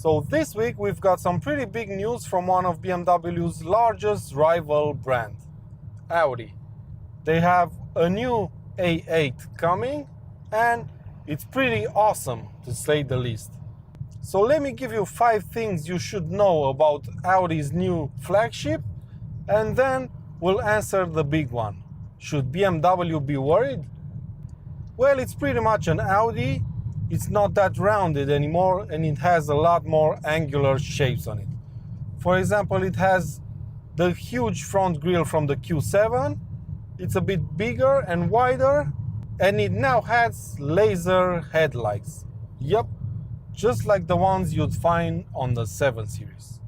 So this week we've got some pretty big news from one of BMW's largest rival brand, Audi. They have a new A8 coming and it's pretty awesome to say the least. So let me give you 5 things you should know about Audi's new flagship and then we'll answer the big one. Should BMW be worried? Well, it's pretty much an Audi. It's not that rounded anymore and it has a lot more angular shapes on it. For example, it has the huge front grille from the Q7. It's a bit bigger and wider and it now has laser headlights. Yup, just like the ones you'd find on the 7 Series.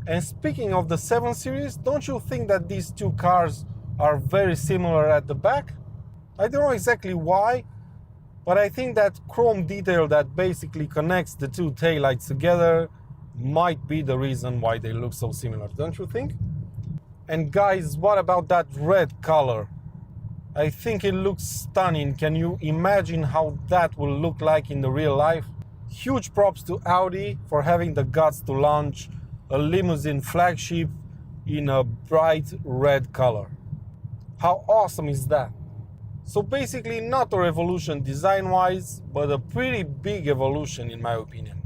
And speaking of the 7 Series, don't you think that these two cars are very similar at the back? I don't know exactly why, but I think that chrome detail that basically connects the two taillights together might be the reason why they look so similar, don't you think? And guys, what about that red color? I think it looks stunning. Can you imagine how that will look like in the real life? Huge props to Audi for having the guts to launch a limousine flagship in a bright red color. How awesome is that? So basically not a revolution design-wise, but a pretty big evolution in my opinion.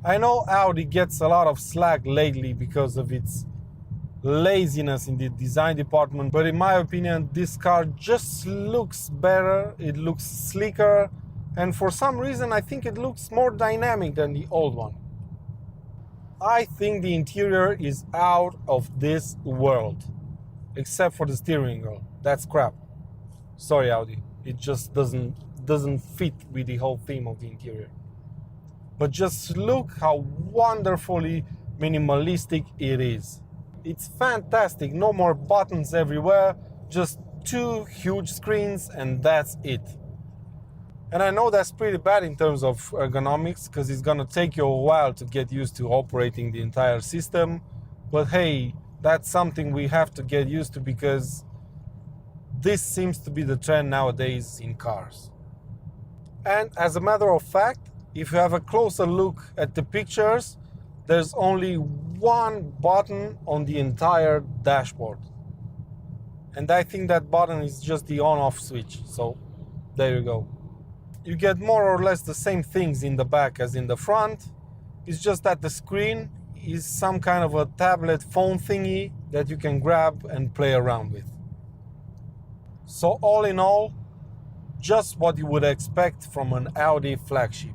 I know Audi gets a lot of slack lately because of its laziness in the design department, but in my opinion this car just looks better, it looks slicker, and for some reason I think it looks more dynamic than the old one. I think the interior is out of this world, except for the steering wheel. That's crap. Sorry Audi, it just doesn't fit with the whole theme of the interior. But just look how wonderfully minimalistic it is. It's fantastic, no more buttons everywhere, just 2 huge screens and that's it. And I know that's pretty bad in terms of ergonomics because it's gonna take you a while to get used to operating the entire system. But hey, that's something we have to get used to because this seems to be the trend nowadays in cars. And as a matter of fact, if you have a closer look at the pictures, there's only one button on the entire dashboard. And I think that button is just the on-off switch. So there you go. You get more or less the same things in the back as in the front. It's just that the screen is some kind of a tablet phone thingy that you can grab and play around with. So all in all, just what you would expect from an Audi flagship.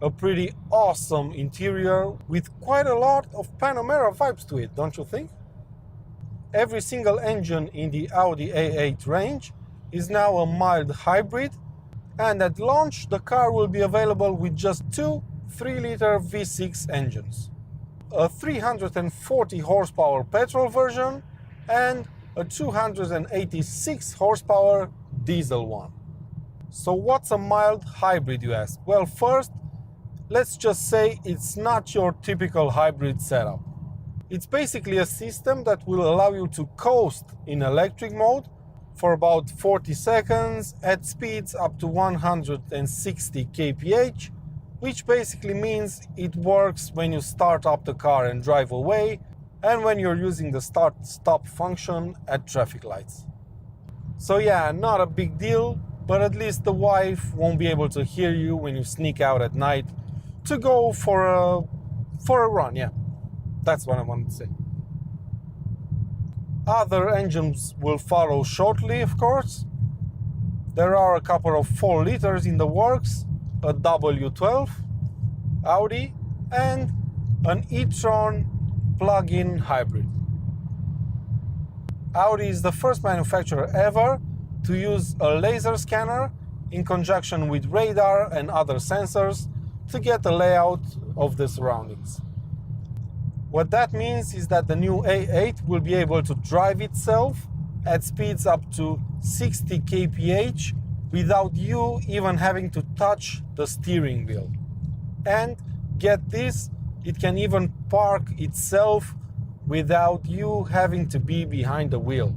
A pretty awesome interior with quite a lot of Panamera vibes to it, don't you think? Every single engine in the Audi A8 range is now a mild hybrid, and at launch the car will be available with just 2 3-liter V6 engines. A 340 horsepower petrol version and a 286 horsepower diesel one. So what's a mild hybrid, you ask? Well, first, let's just say it's not your typical hybrid setup. It's basically a system that will allow you to coast in electric mode for about 40 seconds at speeds up to 160 kph, which basically means it works when you start up the car and drive away, and when you're using the start-stop function at traffic lights. So yeah, not a big deal, but at least the wife won't be able to hear you when you sneak out at night to go for a run, yeah. That's what I wanted to say. Other engines will follow shortly, of course. There are a couple of 4 liters in the works, a W12 Audi and an e-tron plug-in hybrid. Audi is the first manufacturer ever to use a laser scanner in conjunction with radar and other sensors to get a layout of the surroundings. What that means is that the new A8 will be able to drive itself at speeds up to 60 kph without you even having to touch the steering wheel. And get this, it can even park itself without you having to be behind the wheel.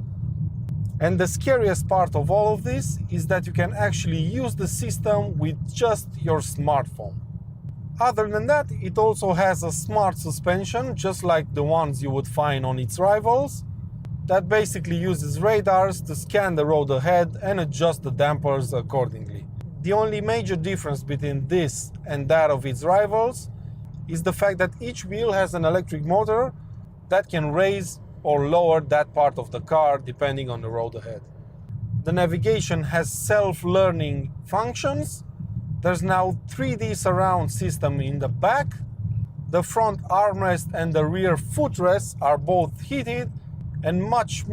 And the scariest part of all of this is that you can actually use the system with just your smartphone. Other than that, it also has a smart suspension, just like the ones you would find on its rivals, that basically uses radars to scan the road ahead and adjust the dampers accordingly. The only major difference between this and that of its rivals is the fact that each wheel has an electric motor that can raise or lower that part of the car depending on the road ahead. The navigation has self-learning functions. There's now 3D surround system in the back. The front armrest and the rear footrest are both heated, and much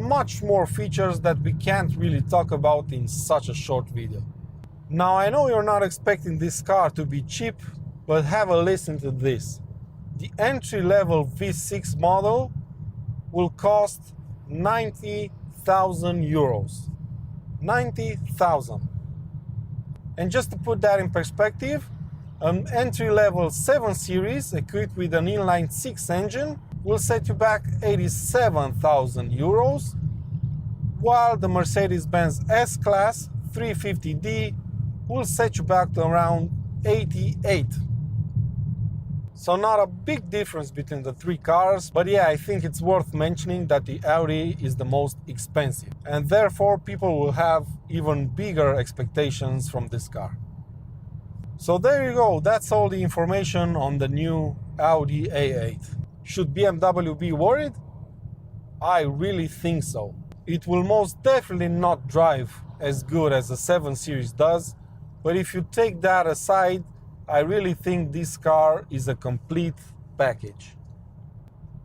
more features that we can't really talk about in such a short video. Now, I know you're not expecting this car to be cheap, but have a listen to this. The entry-level V6 model will cost 90,000 euros. 90,000. And just to put that in perspective, an entry-level 7 Series equipped with an inline-6 engine will set you back 87,000 euros, while the Mercedes-Benz S Class 350D will set you back to around 88. So not a big difference between the three cars, but yeah, I think it's worth mentioning that the Audi is the most expensive, and therefore people will have even bigger expectations from this car. So there you go, that's all the information on the new Audi A8. Should BMW be worried? I really think so. It will most definitely not drive as good as the 7 Series does, but if you take that aside, I really think this car is a complete package.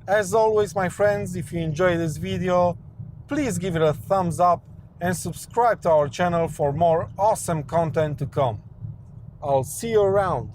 As always, my friends, if you enjoyed this video, please give it a thumbs up and subscribe to our channel for more awesome content to come. I'll see you around.